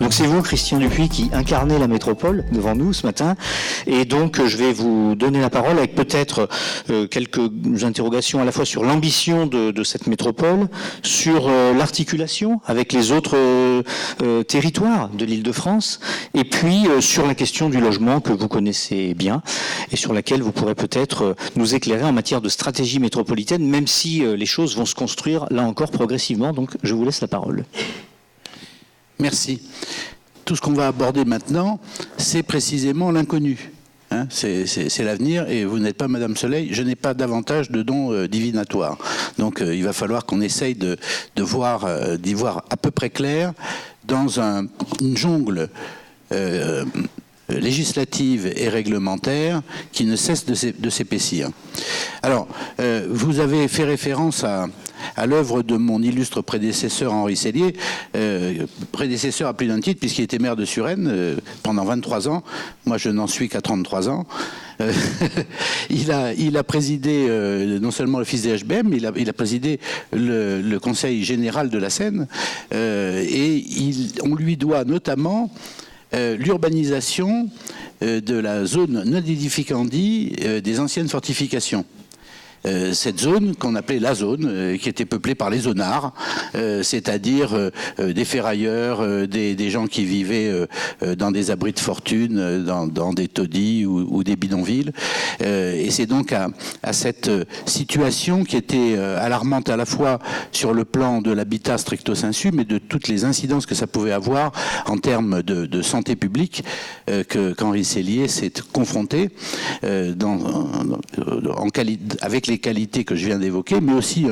Donc c'est vous, Christian Dupuis, qui incarnez la métropole devant nous ce matin. Et donc je vais vous donner la parole avec peut-être quelques interrogations à la fois sur l'ambition de cette métropole, sur l'articulation avec les autres territoires de l'Île-de-France, et puis sur la question du logement que vous connaissez bien et sur laquelle vous pourrez peut-être nous éclairer en matière de stratégie métropolitaine, même si les choses vont se construire là encore progressivement. Donc je vous laisse la parole. Merci. Tout ce qu'on va aborder maintenant, c'est précisément l'inconnu. Hein, c'est l'avenir, et vous n'êtes pas Madame Soleil, je n'ai pas davantage de dons divinatoires. Donc il va falloir qu'on essaye d'y voir à peu près clair dans une jungle législative et réglementaire qui ne cesse de s'épaissir. Alors, vous avez fait référence à l'œuvre de mon illustre prédécesseur Henri Sellier, prédécesseur à plus d'un titre puisqu'il était maire de Suresnes pendant 23 ans. Moi, je n'en suis qu'à 33 ans. Il a présidé non seulement le fils des HBM, mais il a présidé le Conseil général de la Seine, et on lui doit notamment l'urbanisation de la zone non édificandie des anciennes fortifications. Cette zone qu'on appelait la zone, qui était peuplée par les zonards, c'est-à-dire des ferrailleurs, des gens qui vivaient dans des abris de fortune, dans des taudis ou des bidonvilles. Et c'est donc à cette situation qui était alarmante à la fois sur le plan de l'habitat stricto sensu, mais de toutes les incidences que ça pouvait avoir en termes de santé publique, qu'Henri Sellier s'est confronté avec les qualités que je viens d'évoquer, mais aussi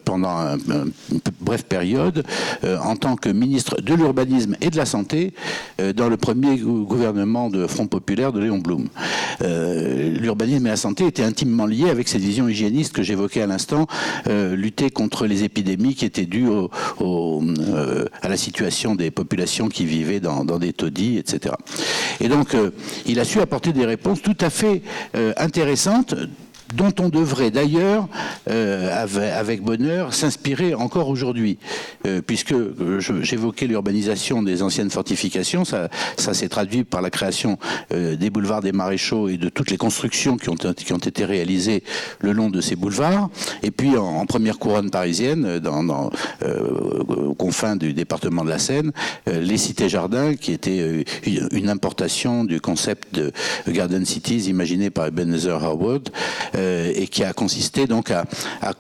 pendant une brève période en tant que ministre de l'urbanisme et de la santé dans le premier gouvernement de Front populaire de Léon Blum. L'urbanisme et la santé étaient intimement liés avec cette vision hygiéniste que j'évoquais à l'instant, lutter contre les épidémies qui étaient dues à la situation des populations qui vivaient dans des taudis, etc. Et donc, il a su apporter des réponses tout à fait intéressantes, dont on devrait d'ailleurs, avec bonheur, s'inspirer encore aujourd'hui. Puisque j'évoquais l'urbanisation des anciennes fortifications, ça s'est traduit par la création des boulevards des Maréchaux et de toutes les constructions qui ont été réalisées le long de ces boulevards. Et puis en première couronne parisienne, aux confins du département de la Seine, les cités-jardins, qui étaient une importation du concept de Garden Cities imaginé par Ebenezer Howard, et qui a consisté donc à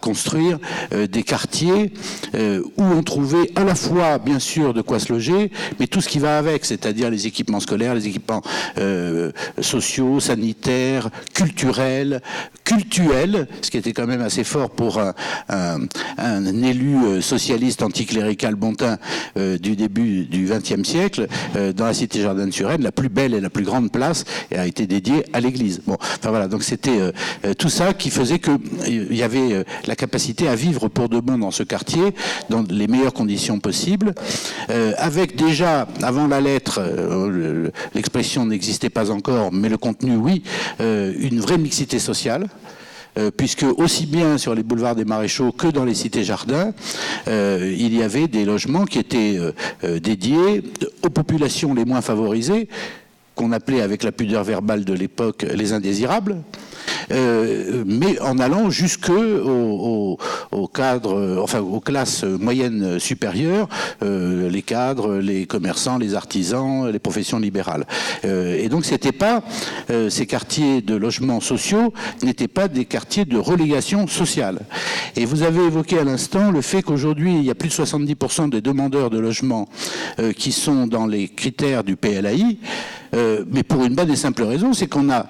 construire des quartiers où on trouvait à la fois, bien sûr, de quoi se loger, mais tout ce qui va avec, c'est-à-dire les équipements scolaires, les équipements sociaux, sanitaires, culturels, ce qui était quand même assez fort pour un élu socialiste anticlérical bontin du début du XXe siècle. Dans la cité Jardin de Suresnes, la plus belle et la plus grande place a été dédiée à l'église. Bon, enfin voilà, donc c'était tout ça qui faisait qu'il y avait la capacité à vivre pour de bon dans ce quartier, dans les meilleures conditions possibles, avec déjà, avant la lettre, l'expression n'existait pas encore, mais le contenu, oui, une vraie mixité sociale. Puisque aussi bien sur les boulevards des Maréchaux que dans les cités-jardins, il y avait des logements qui étaient dédiés aux populations les moins favorisées, qu'on appelait avec la pudeur verbale de l'époque les indésirables, mais en allant jusque aux cadres, enfin aux classes moyennes supérieures, les cadres, les commerçants, les artisans, les professions libérales. Et donc c'était pas ces quartiers de logements sociaux n'étaient pas des quartiers de relégation sociale. Et vous avez évoqué à l'instant le fait qu'aujourd'hui il y a plus de 70% des demandeurs de logements qui sont dans les critères du PLAI, mais pour une bonne et simple raison, c'est qu'on a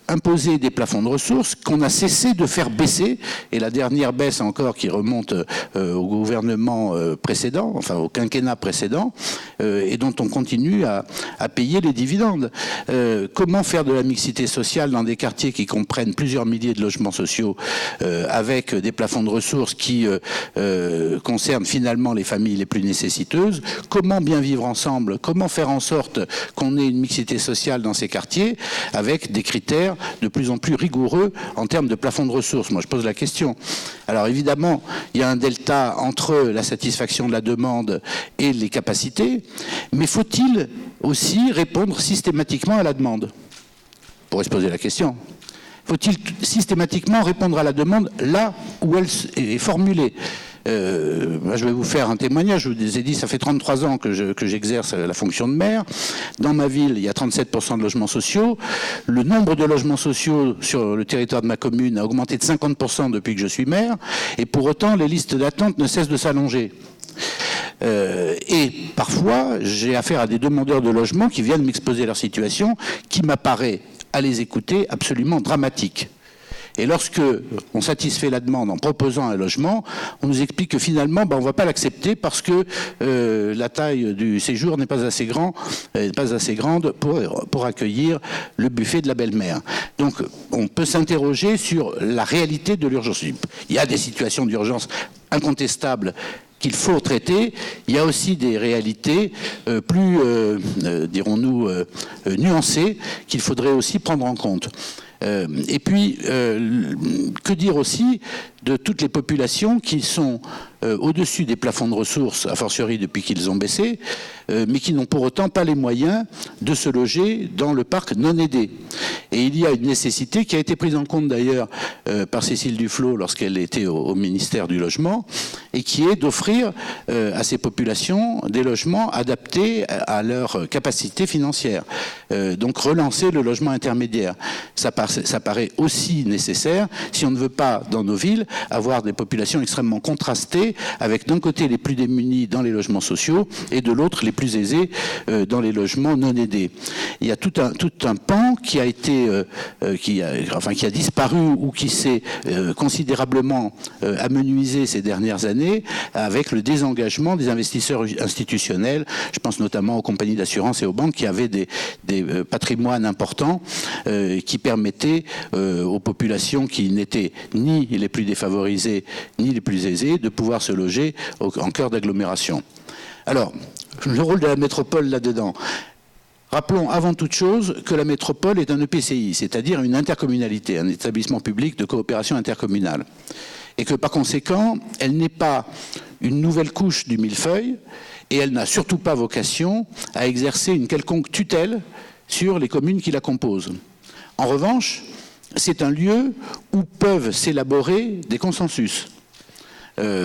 imposer des plafonds de ressources qu'on a cessé de faire baisser, et la dernière baisse encore qui remonte au gouvernement précédent, enfin au quinquennat précédent, et dont on continue à payer les dividendes. Comment faire de la mixité sociale dans des quartiers qui comprennent plusieurs milliers de logements sociaux avec des plafonds de ressources qui concernent finalement les familles les plus nécessiteuses? Comment bien vivre ensemble? Comment faire en sorte qu'on ait une mixité sociale dans ces quartiers avec des critères de plus en plus rigoureux en termes de plafond de ressources? Moi, je pose la question. Alors, évidemment, il y a un delta entre la satisfaction de la demande et les capacités, mais faut-il aussi répondre systématiquement à la demande? On pourrait se poser la question. Faut-il systématiquement répondre à la demande là où elle est formulée? Je vais vous faire un témoignage. Je vous ai dit, ça fait 33 ans que j'exerce la fonction de maire. Dans ma ville, il y a 37% de logements sociaux. Le nombre de logements sociaux sur le territoire de ma commune a augmenté de 50% depuis que je suis maire. Et pour autant, les listes d'attente ne cessent de s'allonger. Et parfois, j'ai affaire à des demandeurs de logement qui viennent m'exposer leur situation, qui m'apparaît, à les écouter, absolument dramatique. Et lorsque on satisfait la demande en proposant un logement, on nous explique que finalement, on ne va pas l'accepter parce que la taille du séjour n'est pas assez grande pour accueillir le buffet de la belle-mère. Donc, on peut s'interroger sur la réalité de l'urgence. Il y a des situations d'urgence incontestables qu'il faut traiter. Il y a aussi des réalités plus, dirons-nous, nuancées qu'il faudrait aussi prendre en compte. Et puis, que dire aussi de toutes les populations qui sont au-dessus des plafonds de ressources, a fortiori depuis qu'ils ont baissé, mais qui n'ont pour autant pas les moyens de se loger dans le parc non aidé. Et il y a une nécessité qui a été prise en compte d'ailleurs par Cécile Duflot lorsqu'elle était au ministère du Logement, et qui est d'offrir à ces populations des logements adaptés à leur capacité financière. Donc relancer le logement intermédiaire. Ça paraît aussi nécessaire si on ne veut pas, dans nos villes, avoir des populations extrêmement contrastées, avec d'un côté les plus démunis dans les logements sociaux et de l'autre les plus aisés dans les logements non aidés. Il y a tout un pan qui a été, qui a disparu ou qui s'est considérablement amenuisé ces dernières années avec le désengagement des investisseurs institutionnels. Je pense notamment aux compagnies d'assurance et aux banques qui avaient des patrimoines importants qui permettaient aux populations qui n'étaient ni les plus défavorisées ni les plus aisées de pouvoir se loger en cœur d'agglomération. Alors, le rôle de la métropole là-dedans. Rappelons avant toute chose que la métropole est un EPCI, c'est-à-dire une intercommunalité, un établissement public de coopération intercommunale. Et que par conséquent, elle n'est pas une nouvelle couche du millefeuille et elle n'a surtout pas vocation à exercer une quelconque tutelle sur les communes qui la composent. En revanche, c'est un lieu où peuvent s'élaborer des consensus.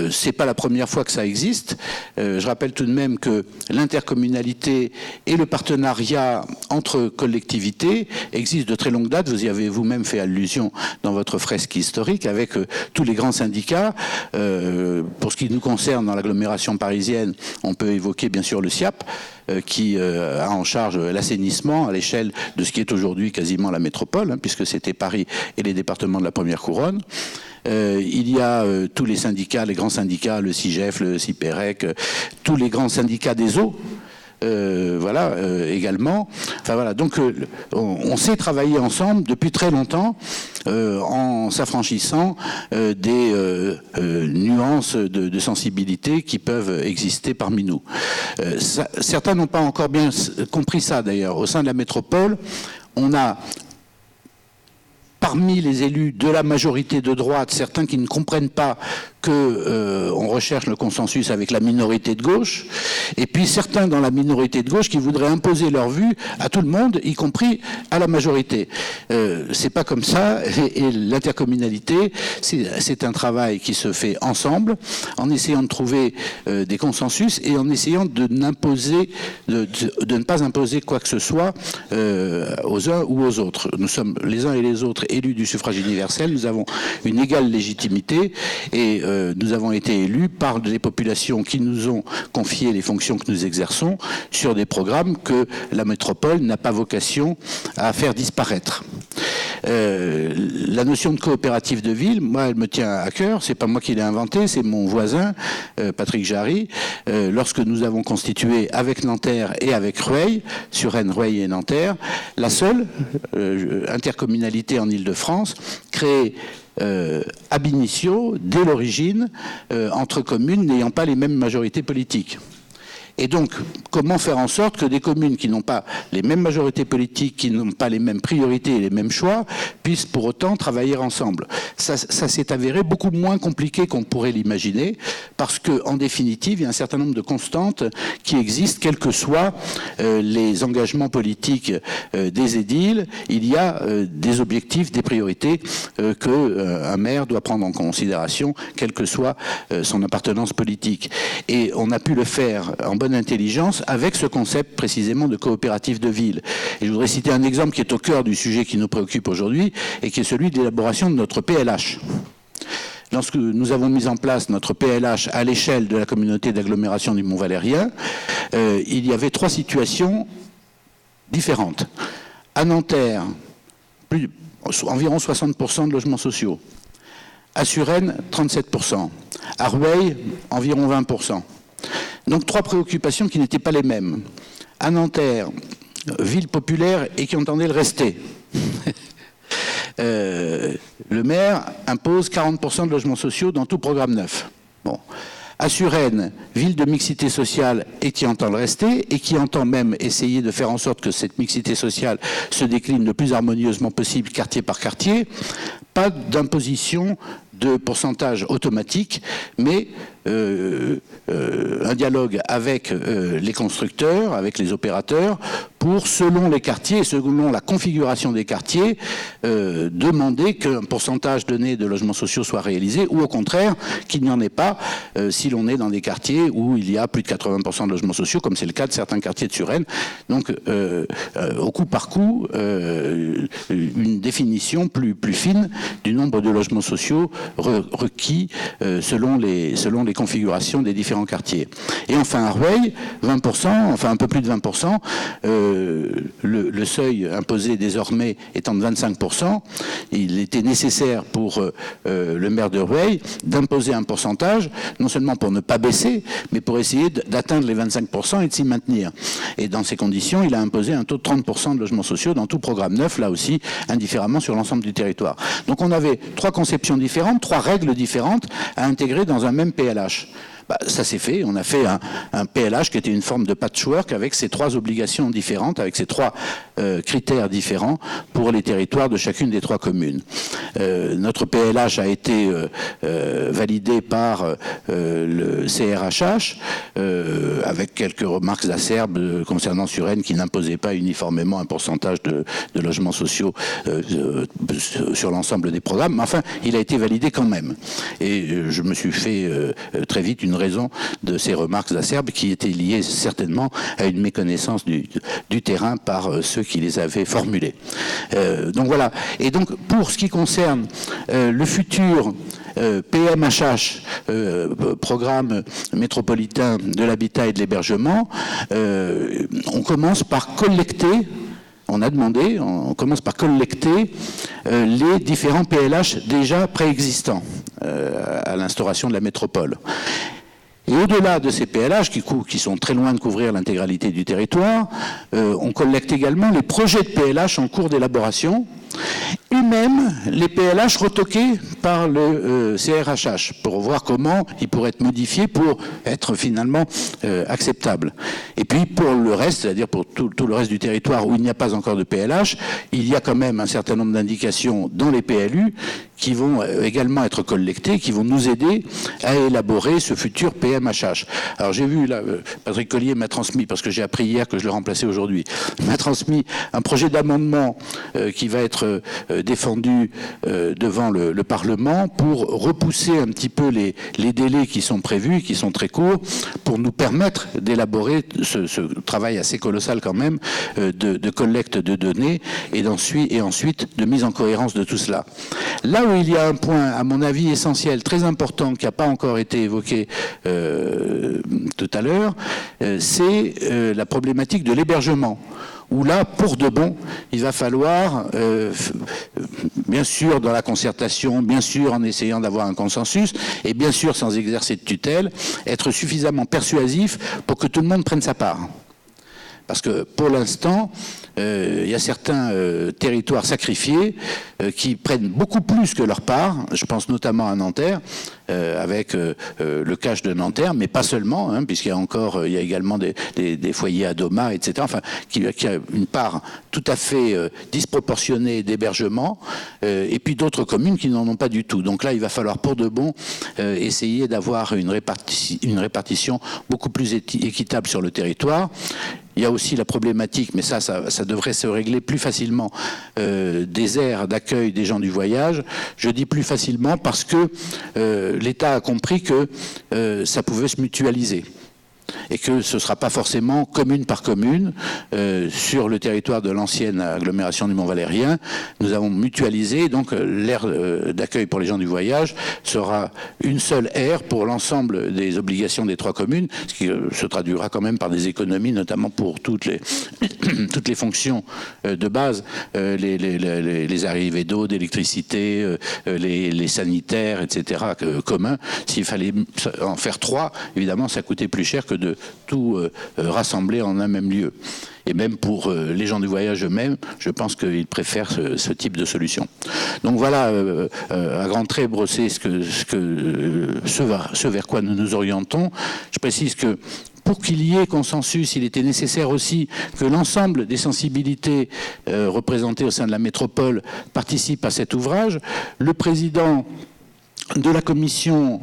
C'est pas la première fois que ça existe. Je rappelle tout de même que l'intercommunalité et le partenariat entre collectivités existent de très longue date. Vous y avez vous-même fait allusion dans votre fresque historique avec tous les grands syndicats. Pour ce qui nous concerne dans l'agglomération parisienne, on peut évoquer bien sûr le SIAP, qui a en charge l'assainissement à l'échelle de ce qui est aujourd'hui quasiment la métropole, puisque c'était Paris et les départements de la première couronne. Il y a tous les syndicats, les grands syndicats, le CIGEF, le CIPEREC, tous les grands syndicats des eaux, également. Enfin voilà, donc on sait travailler ensemble depuis très longtemps en s'affranchissant des nuances de sensibilité qui peuvent exister parmi nous. Certains n'ont pas encore bien compris ça d'ailleurs. Au sein de la métropole, on a parmi les élus de la majorité de droite, certains qui ne comprennent pas qu'on recherche le consensus avec la minorité de gauche, et puis certains dans la minorité de gauche qui voudraient imposer leur vue à tout le monde, y compris à la majorité. C'est pas comme ça, et l'intercommunalité, c'est un travail qui se fait ensemble, en essayant de trouver des consensus et en essayant de ne pas imposer quoi que ce soit aux uns ou aux autres. Nous sommes les uns et les autres élus du suffrage universel, nous avons une égale légitimité et nous avons été élus par des populations qui nous ont confié les fonctions que nous exerçons sur des programmes que la métropole n'a pas vocation à faire disparaître. La notion de coopérative de ville, moi, elle me tient à cœur. C'est pas moi qui l'ai inventée, c'est mon voisin, Patrick Jarry. Lorsque nous avons constitué avec Nanterre et avec Rueil, Suresnes, Rueil et Nanterre, la seule intercommunalité en Île-de-France créée ab initio, dès l'origine, entre communes n'ayant pas les mêmes majorités politiques. Et donc, comment faire en sorte que des communes qui n'ont pas les mêmes majorités politiques, qui n'ont pas les mêmes priorités et les mêmes choix, puissent pour autant travailler ensemble? Ça s'est avéré beaucoup moins compliqué qu'on pourrait l'imaginer, parce qu'en définitive, il y a un certain nombre de constantes qui existent, quels que soient les engagements politiques des édiles. Il y a des objectifs, des priorités qu'un maire doit prendre en considération, quelle que soit son appartenance politique. Et on a pu le faire en bonne intelligence avec ce concept précisément de coopérative de ville. Et je voudrais citer un exemple qui est au cœur du sujet qui nous préoccupe aujourd'hui et qui est celui de l'élaboration de notre PLH. Lorsque nous avons mis en place notre PLH à l'échelle de la communauté d'agglomération du Mont-Valérien, il y avait 3 situations différentes. À Nanterre, environ 60% de logements sociaux. À Suresnes, 37%. À Rueil, environ 20%. Donc 3 préoccupations qui n'étaient pas les mêmes. À Nanterre, ville populaire et qui entendait le rester. Le maire impose 40% de logements sociaux dans tout programme neuf. Bon. À Suresnes, ville de mixité sociale et qui entend le rester, et qui entend même essayer de faire en sorte que cette mixité sociale se décline le plus harmonieusement possible, quartier par quartier. Pas d'imposition de pourcentage automatique, mais un dialogue avec les constructeurs, avec les opérateurs, pour, selon les quartiers, selon la configuration des quartiers, demander qu'un pourcentage donné de logements sociaux soit réalisé, ou au contraire, qu'il n'y en ait pas, si l'on est dans des quartiers où il y a plus de 80% de logements sociaux, comme c'est le cas de certains quartiers de Suresnes. Donc, au coup par coup, une définition plus fine du nombre de logements sociaux requis selon les configurations des différents quartiers. Et enfin, à Rueil, 20%, enfin un peu plus de 20%, le seuil imposé désormais étant de 25%, il était nécessaire pour le maire de Rueil d'imposer un pourcentage, non seulement pour ne pas baisser, mais pour essayer d'atteindre les 25% et de s'y maintenir. Et dans ces conditions, il a imposé un taux de 30% de logements sociaux dans tout programme neuf, là aussi, indifféremment sur l'ensemble du territoire. Donc on avait 3 conceptions différentes, 3 règles différentes à intégrer dans un même PLH. Ça s'est fait, on a fait un PLH qui était une forme de patchwork avec ces 3 obligations différentes, avec ces 3 critères différents pour les territoires de chacune des 3 communes. Notre PLH a été validé par le CRHH avec quelques remarques acerbes concernant Suresnes qui n'imposait pas uniformément un pourcentage de logements sociaux sur l'ensemble des programmes, mais enfin il a été validé quand même. Et je me suis fait très vite une raison de ces remarques acerbes qui étaient liées certainement à une méconnaissance du terrain par ceux qui les avaient formulées. Donc voilà. Et donc pour ce qui concerne le futur PMHH, Programme métropolitain de l'habitat et de l'hébergement, on commence par collecter. On commence par collecter les différents PLH déjà préexistants à l'instauration de la métropole. Et au-delà de ces PLH, qui sont très loin de couvrir l'intégralité du territoire, on collecte également les projets de PLH en cours d'élaboration, et même les PLH retoqués par le CRHH, pour voir comment ils pourraient être modifiés pour être finalement acceptables. Et puis pour le reste, c'est-à-dire pour tout le reste du territoire où il n'y a pas encore de PLH, il y a quand même un certain nombre d'indications dans les PLU qui vont également être collectées, qui vont nous aider à élaborer ce futur PMHH. Alors j'ai vu, là, Patrick Collier m'a transmis, parce que j'ai appris hier que je le remplaçais aujourd'hui, m'a transmis un projet d'amendement qui va être défendu devant le Parlement pour repousser un petit peu les délais qui sont prévus, qui sont très courts, pour nous permettre d'élaborer ce travail assez colossal quand même de collecte de données et ensuite de mise en cohérence de tout cela. Là où il y a un point, à mon avis, essentiel, très important, qui n'a pas encore été évoqué tout à l'heure, c'est la problématique de l'hébergement. où là, pour de bon, il va falloir, bien sûr dans la concertation, bien sûr en essayant d'avoir un consensus, et bien sûr sans exercer de tutelle, être suffisamment persuasif pour que tout le monde prenne sa part. Parce que pour l'instant, il y a certains territoires sacrifiés qui prennent beaucoup plus que leur part. Je pense notamment à Nanterre, avec le cache de Nanterre, mais pas seulement, hein, puisqu'il y a encore, il y a également des foyers à Doma, etc. Enfin, qui a une part tout à fait disproportionnée d'hébergement, et puis d'autres communes qui n'en ont pas du tout. Donc là, il va falloir pour de bon essayer d'avoir une répartition beaucoup plus équitable sur le territoire. Il y a aussi la problématique, mais ça devrait se régler plus facilement, des aires d'accueil des gens du voyage. Je dis plus facilement parce que l'État a compris que ça pouvait se mutualiser. Et que ce ne sera pas forcément commune par commune. Sur le territoire de l'ancienne agglomération du Mont-Valérien, nous avons mutualisé, donc l'aire d'accueil pour les gens du voyage sera une seule aire pour l'ensemble des obligations des 3 communes, ce qui se traduira quand même par des économies, notamment pour toutes les fonctions de base, les arrivées d'eau, d'électricité, les sanitaires, etc., communs. S'il fallait en faire 3, évidemment, ça coûtait plus cher que de tout rassembler en un même lieu. Et même pour les gens du voyage eux-mêmes, je pense qu'ils préfèrent ce type de solution. Donc voilà, à grands traits brossé ce vers quoi nous nous orientons. Je précise que pour qu'il y ait consensus, il était nécessaire aussi que l'ensemble des sensibilités représentées au sein de la métropole participent à cet ouvrage. Le président de la commission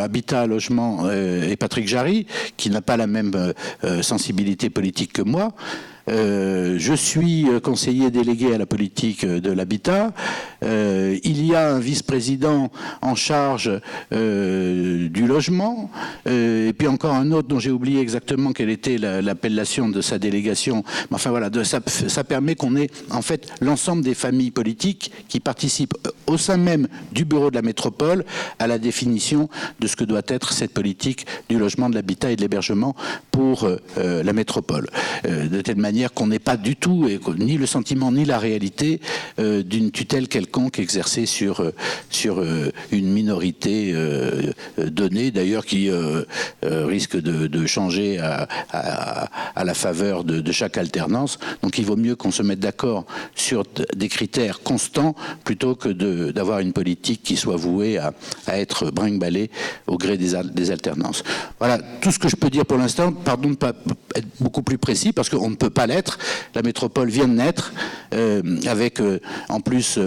Habitat, Logement et Patrick Jarry, qui n'a pas la même sensibilité politique que moi. Je suis conseiller délégué à la politique de l'habitat. Il y a un vice-président en charge du logement, et puis encore un autre dont j'ai oublié exactement quelle était l'appellation de sa délégation. Mais enfin voilà, ça permet qu'on ait en fait l'ensemble des familles politiques qui participent au sein même du bureau de la métropole à la définition de ce que doit être cette politique du logement, de l'habitat et de l'hébergement pour la métropole. De telle manière qu'on n'ait pas du tout, ni le sentiment ni la réalité, d'une tutelle quelconque exercée sur une minorité donnée, d'ailleurs qui risque de changer à la faveur de chaque alternance. Donc il vaut mieux qu'on se mette d'accord sur des critères constants plutôt que d'avoir une politique qui soit vouée à être brinque-ballée au gré des alternances. Voilà tout ce que je peux dire pour l'instant. Pardon de ne pas être beaucoup plus précis parce qu'on ne peut pas l'être. La métropole vient de naître avec en plus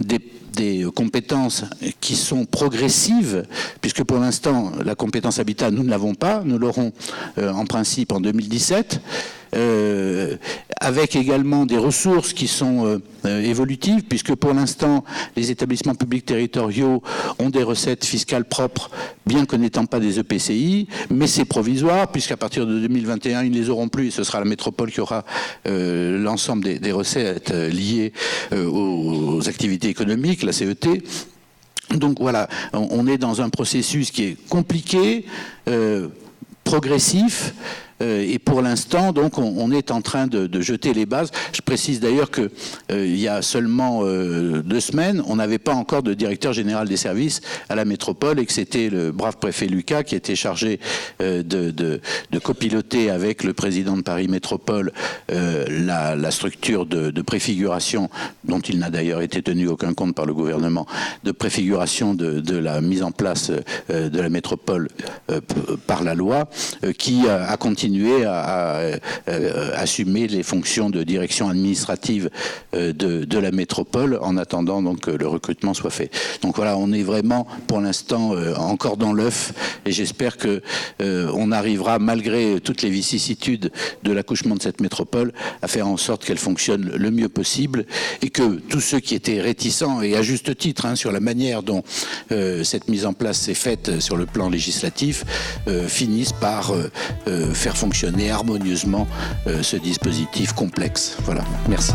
des compétences qui sont progressives, puisque pour l'instant, la compétence habitat, nous ne l'avons pas. Nous l'aurons en principe en 2017. Avec également des ressources qui sont évolutives, puisque pour l'instant, les établissements publics territoriaux ont des recettes fiscales propres, bien que n'étant pas des EPCI, mais c'est provisoire, puisqu'à partir de 2021, ils ne les auront plus, et ce sera la métropole qui aura l'ensemble des recettes liées aux activités économiques, la CET. Donc voilà, on est dans un processus qui est compliqué, progressif, et pour l'instant, donc, on est en train de jeter les bases. Je précise d'ailleurs que il y a seulement 2 semaines, on n'avait pas encore de directeur général des services à la métropole et que c'était le brave préfet Lucas qui était chargé de copiloter avec le président de Paris Métropole la structure de préfiguration, dont il n'a d'ailleurs été tenu aucun compte par le gouvernement, de préfiguration de la mise en place de la métropole par la loi, qui a continué à assumer les fonctions de direction administrative de la métropole en attendant donc que le recrutement soit fait. Donc voilà, on est vraiment pour l'instant encore dans l'œuf et j'espère que on arrivera, malgré toutes les vicissitudes de l'accouchement de cette métropole, à faire en sorte qu'elle fonctionne le mieux possible et que tous ceux qui étaient réticents, et à juste titre, sur la manière dont cette mise en place s'est faite sur le plan législatif, finissent par faire fonctionner harmonieusement ce dispositif complexe. Voilà, merci.